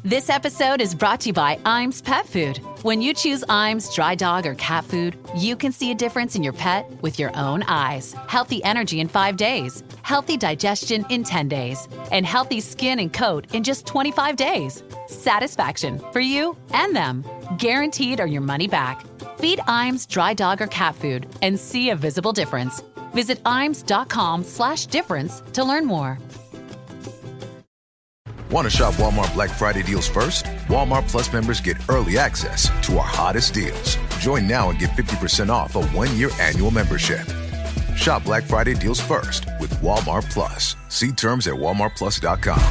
This episode is brought to you by Iams Pet Food. When you choose Iams dry dog or cat food, you can see a difference in your pet with your own eyes. Healthy energy in 5 days, healthy digestion in 10 days, and healthy skin and coat in just 25 days. Satisfaction for you and them. Guaranteed or your money back. Feed Iams dry dog or cat food and see a visible difference. Visit iams.com/difference to learn more. Want to shop Walmart Black Friday deals first? Walmart Plus members get early access to our hottest deals. Join now and get 50% off a 1-year annual membership. Shop Black Friday deals first with Walmart Plus. See terms at walmartplus.com.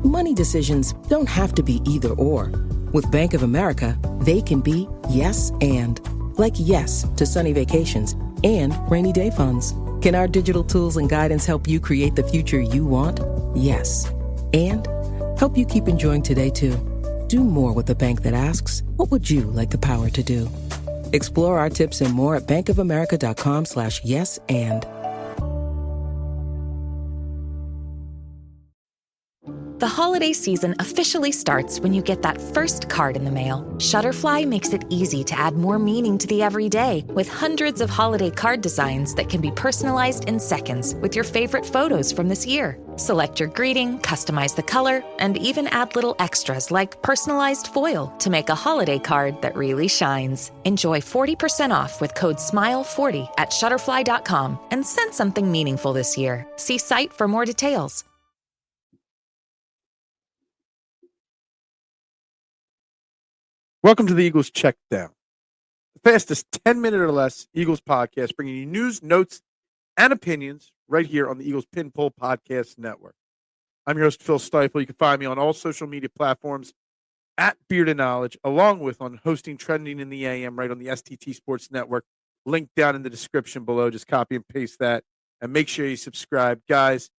Money decisions don't have to be either or. With Bank of America, they can be yes and. Like yes to sunny vacations and rainy day funds. Can our digital tools and guidance help you create the future you want? Yes. And help you keep enjoying today, too. Do more with a bank that asks, what would you like the power to do? Explore our tips and more at bankofamerica.com/yes and. The holiday season officially starts when you get that first card in the mail. Shutterfly makes it easy to add more meaning to the everyday with hundreds of holiday card designs that can be personalized in seconds with your favorite photos from this year. Select your greeting, customize the color, and even add little extras like personalized foil to make a holiday card that really shines. Enjoy 40% off with code SMILE40 at Shutterfly.com and send something meaningful this year. See site for more details. Welcome to the Eagles Checkdown, the fastest 10-minute or less Eagles podcast, bringing you news, notes, and opinions right here on the Eagles Pin Pull Podcast Network. I'm your host, Phil Stiefel. You can find me on all social media platforms at Bearded Knowledge, along with on hosting Trending in the AM right on the STT Sports Network. Link down in the description below. Just copy and paste that, and make sure you subscribe. Guys,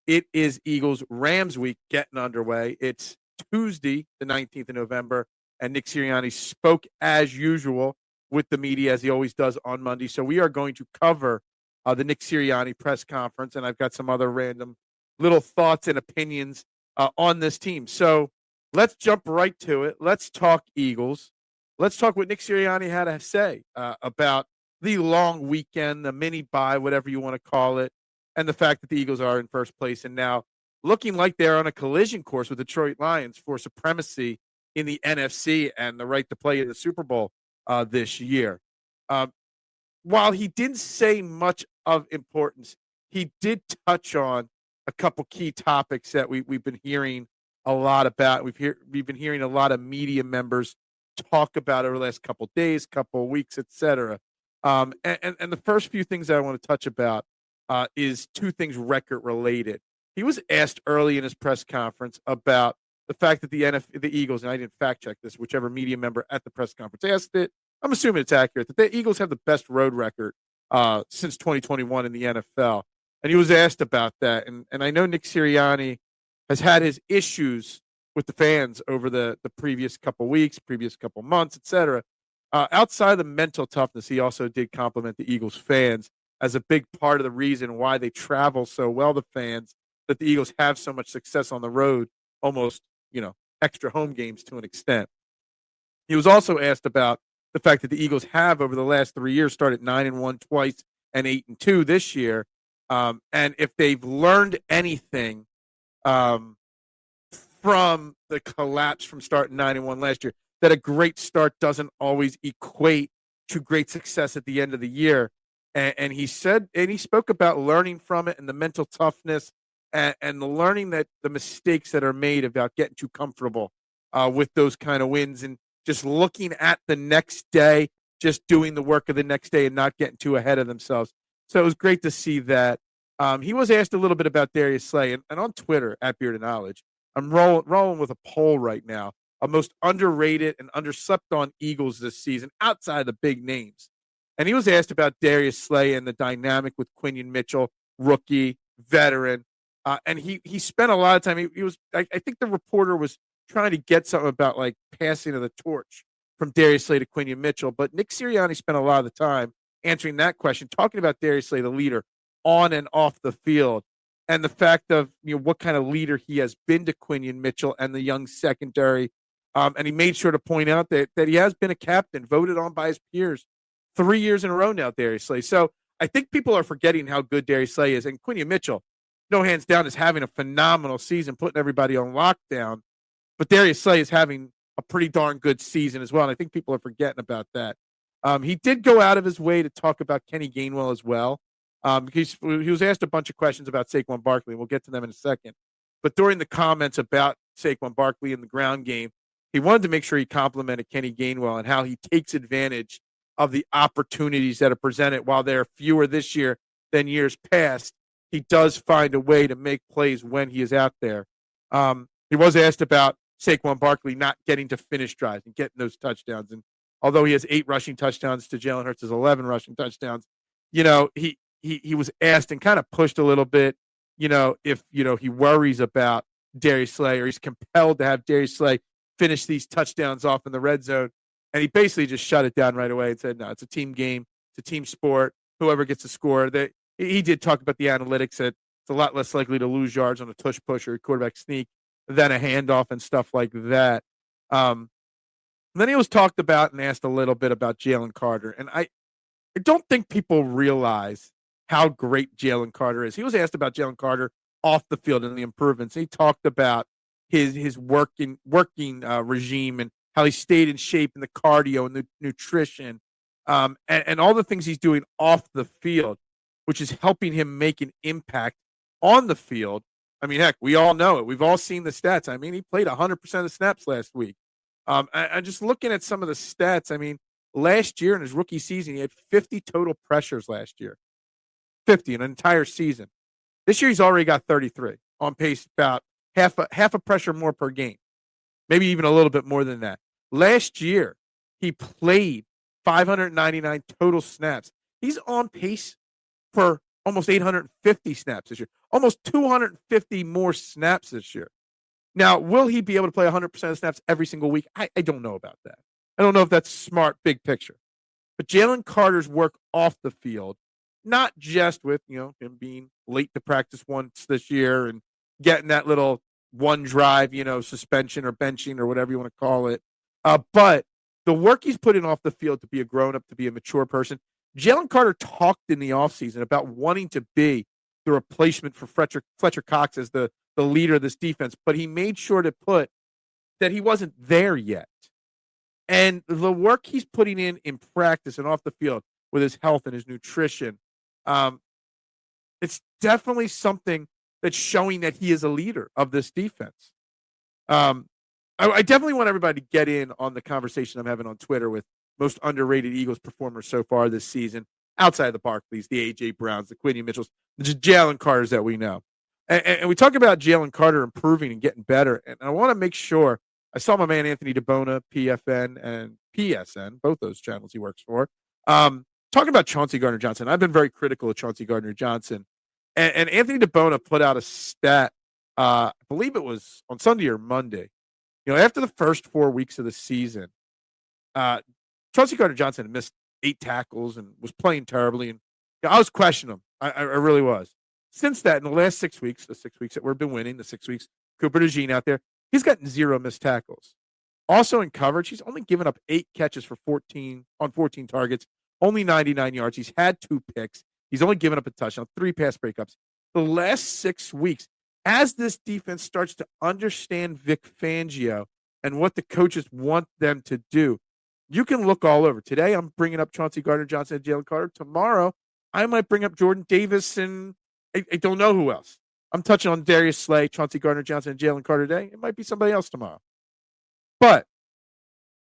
it is Eagles-Rams week getting underway. It's Tuesday, the 19th of November. And Nick Sirianni spoke as usual with the media, as he always does on Monday. So we are going to cover the Nick Sirianni press conference, and I've got some other random little thoughts and opinions on this team. So let's jump right to it. Let's talk Eagles. Let's talk what Nick Sirianni had to say about the long weekend, the mini bye, whatever you want to call it, and the fact that the Eagles are in first place and now looking like they're on a collision course with the Detroit Lions for supremacy in the NFC and the right to play in the Super Bowl this year. While he didn't say much of importance, he did touch on a couple key topics that we've been hearing a lot about. We've been hearing a lot of media members talk about over the last couple of days, couple of weeks, etc. And the first few things that I want to touch about is two things record related. He was asked early in his press conference about the fact that the Eagles, and I didn't fact check this, whichever media member at the press conference asked it, I'm assuming it's accurate, that the Eagles have the best road record since 2021 in the NFL. And he was asked about that. And I know Nick Sirianni has had his issues with the fans over the previous couple weeks, previous couple months, et cetera. Outside of the mental toughness, he also did compliment the Eagles fans as a big part of the reason why they travel so well, the fans, that the Eagles have so much success on the road, almost extra home games to an extent. He was also asked about the fact that the Eagles have, over the last 3 years, started 9-1 twice and 8-2 this year. And if they've learned anything from the collapse from starting 9-1 last year, that a great start doesn't always equate to great success at the end of the year. And he spoke about learning from it and the mental toughness and the learning that the mistakes that are made about getting too comfortable with those kind of wins and just looking at the next day, just doing the work of the next day and not getting too ahead of themselves. So it was great to see that. He was asked a little bit about Darius Slay, and on Twitter, at Bearded Knowledge, I'm rolling with a poll right now of most underrated and underslept on Eagles this season outside of the big names. And he was asked about Darius Slay and the dynamic with Quinion Mitchell, rookie, veteran. And he spent a lot of time. He was, I think the reporter was trying to get something about like passing of the torch from Darius Slay to Quinion Mitchell. But Nick Sirianni spent a lot of the time answering that question, talking about Darius Slay, the leader, on and off the field. and the fact of what kind of leader he has been to Quinion Mitchell and the young secondary. And he made sure to point out that he has been a captain, voted on by his peers 3 years in a row now, Darius Slay. So I think people are forgetting how good Darius Slay is. And Quinion Mitchell, no hands down, is having a phenomenal season, putting everybody on lockdown. But Darius Slay is having a pretty darn good season as well. And I think people are forgetting about that. He did go out of his way to talk about Kenny Gainwell as well. Because he was asked a bunch of questions about Saquon Barkley. We'll get to them in a second. But during the comments about Saquon Barkley in the ground game, he wanted to make sure he complimented Kenny Gainwell and how he takes advantage of the opportunities that are presented. While there are fewer this year than years past, he does find a way to make plays when he is out there. He was asked about Saquon Barkley not getting to finish drives and getting those touchdowns. And although he has 8 rushing touchdowns to Jalen Hurts' 11 rushing touchdowns, he was asked and kind of pushed a little bit, if, he worries about Darius Slay, or he's compelled to have Darius Slay finish these touchdowns off in the red zone. And he basically just shut it down right away and said, no, it's a team game. It's a team sport. Whoever gets the score. He did talk about the analytics that it's a lot less likely to lose yards on a tush push or a quarterback sneak than a handoff and stuff like that. Then he was talked about and asked a little bit about Jalen Carter. And I don't think people realize how great Jalen Carter is. He was asked about Jalen Carter off the field and the improvements. He talked about his working regime and how he stayed in shape and the cardio and the nutrition and all the things he's doing off the field, which is helping him make an impact on the field. I mean, heck, we all know it. We've all seen the stats. I mean, he played 100% of snaps last week. And just looking at some of the stats, I mean, last year in his rookie season, he had 50 total pressures last year. 50 an entire season. This year he's already got 33, on pace about half a pressure more per game, maybe even a little bit more than that. Last year he played 599 total snaps. He's on pace for almost 850 snaps this year, almost 250 more snaps this year. Now, will he be able to play 100% of snaps every single week? I don't know about that. I don't know if that's smart, big picture. But Jalen Carter's work off the field, not just with, him being late to practice once this year and getting that little one drive, suspension or benching or whatever you want to call it. But the work he's putting off the field to be a grown-up, to be a mature person. Jalen Carter talked in the offseason about wanting to be the replacement for Fletcher Cox as the leader of this defense, but he made sure to put that he wasn't there yet. And the work he's putting in practice and off the field with his health and his nutrition, it's definitely something that's showing that he is a leader of this defense. I definitely want everybody to get in on the conversation I'm having on Twitter with most underrated Eagles performers so far this season, outside of the Barkleys, the A.J. Browns, the Quinion Mitchells, the Jalen Carters that we know. And we talk about Jalen Carter improving and getting better. And I want to make sure, I saw my man Anthony DeBona, PFN and PSN, both those channels he works for, talking about Chauncey Gardner-Johnson. I've been very critical of Chauncey Gardner-Johnson. And Anthony DeBona put out a stat, I believe it was on Sunday or Monday. After the first 4 weeks of the season, Chauncey Gardner-Johnson had missed 8 tackles and was playing terribly. And I was questioning him. I really was. Since that, in the last 6 weeks, the 6 weeks that we've been winning, the 6 weeks, Cooper DeJean out there, he's gotten 0 missed tackles. Also in coverage, he's only given up 8 catches for 14 targets, only 99 yards. He's had 2 picks. He's only given up a touchdown, 3 pass breakups. The last 6 weeks, as this defense starts to understand Vic Fangio and what the coaches want them to do, you can look all over. Today, I'm bringing up Chauncey Gardner-Johnson and Jalen Carter. Tomorrow, I might bring up Jordan Davis and I don't know who else. I'm touching on Darius Slay, Chauncey Gardner-Johnson, and Jalen Carter today. It might be somebody else tomorrow. But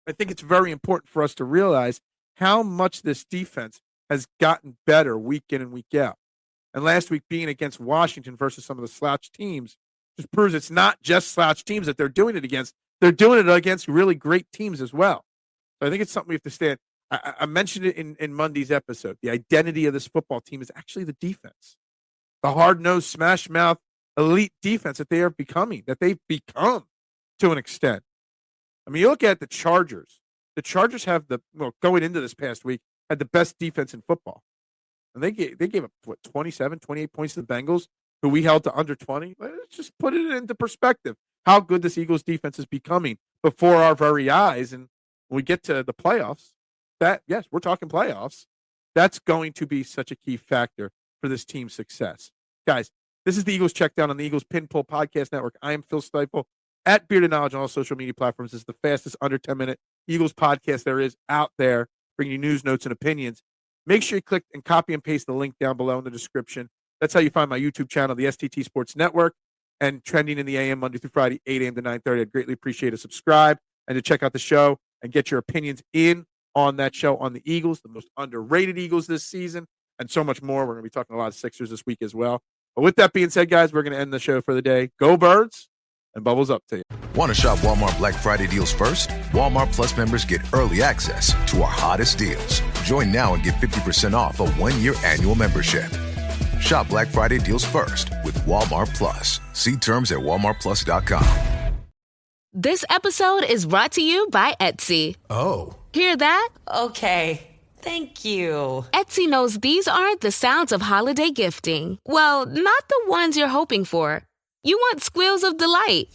I think it's very important for us to realize how much this defense has gotten better week in and week out. And last week being against Washington versus some of the slouch teams just proves it's not just slouch teams that they're doing it against. They're doing it against really great teams as well. So I think it's something we have to stand. I mentioned it in Monday's episode. The identity of this football team is actually the defense. The hard-nosed, smash-mouth, elite defense that they are becoming, that they've become to an extent. I mean, you look at the Chargers. The Chargers have going into this past week, had the best defense in football. And they gave up, 27, 28 points to the Bengals. who we held to under 20. Let's just put it into perspective how good this Eagles defense is becoming before our very eyes. And when we get to the playoffs, yes, we're talking playoffs. That's going to be such a key factor for this team's success. Guys, this is the Eagles Checkdown on the Eagles Pin Pull Podcast Network. I am Phil Stiefel at Bearded Knowledge on all social media platforms. This is the fastest under 10-minute Eagles podcast there is out there, bringing you news, notes, and opinions. Make sure you click and copy and paste the link down below in the description. That's how you find my YouTube channel, the STT Sports Network, and trending in the AM Monday through Friday, 8 a.m. to 9:30. I'd greatly appreciate a subscribe and to check out the show and get your opinions in on that show on the Eagles, the most underrated Eagles this season, and so much more. We're going to be talking a lot of Sixers this week as well. But with that being said, guys, we're going to end the show for the day. Go Birds, and bubbles up to you. Want to shop Walmart Black Friday deals first? Walmart Plus members get early access to our hottest deals. Join now and get 50% off a 1-year annual membership. Shop Black Friday deals first with Walmart Plus. See terms at walmartplus.com. This episode is brought to you by Etsy. Oh. Hear that? Okay. Thank you. Etsy knows these aren't the sounds of holiday gifting. Well, not the ones you're hoping for. You want squeals of delight.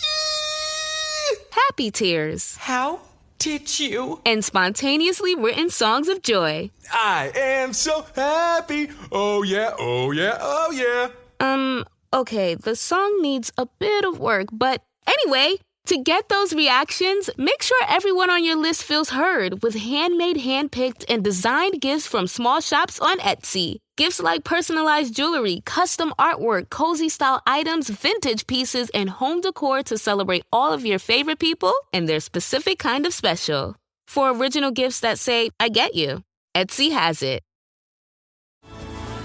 Happy tears. How did you? And spontaneously written songs of joy. I am so happy. Oh, yeah, oh, yeah, oh, yeah. Okay, the song needs a bit of work, but anyway, to get those reactions, make sure everyone on your list feels heard with handmade, handpicked, and designed gifts from small shops on Etsy. Gifts like personalized jewelry, custom artwork, cozy style items, vintage pieces, and home decor to celebrate all of your favorite people and their specific kind of special. For original gifts that say, I get you, Etsy has it.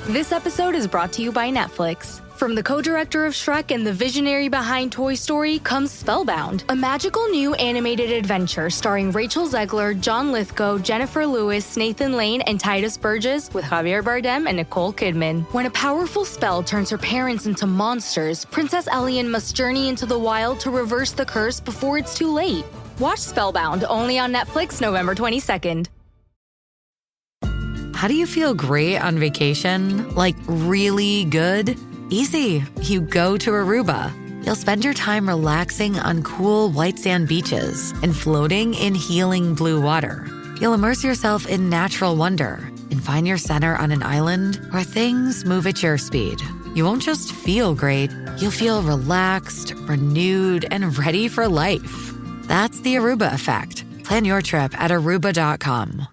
This episode is brought to you by Netflix. From the co-director of Shrek and the visionary behind Toy Story comes Spellbound, a magical new animated adventure starring Rachel Zegler, John Lithgow, Jennifer Lewis, Nathan Lane, and Titus Burgess with Javier Bardem and Nicole Kidman. When a powerful spell turns her parents into monsters, Princess Elian must journey into the wild to reverse the curse before it's too late. Watch Spellbound only on Netflix November 22nd. How do you feel great on vacation? Like really good? Easy. You go to Aruba. You'll spend your time relaxing on cool white sand beaches and floating in healing blue water. You'll immerse yourself in natural wonder and find your center on an island where things move at your speed. You won't just feel great, you'll feel relaxed, renewed, and ready for life. That's the Aruba effect. Plan your trip at Aruba.com.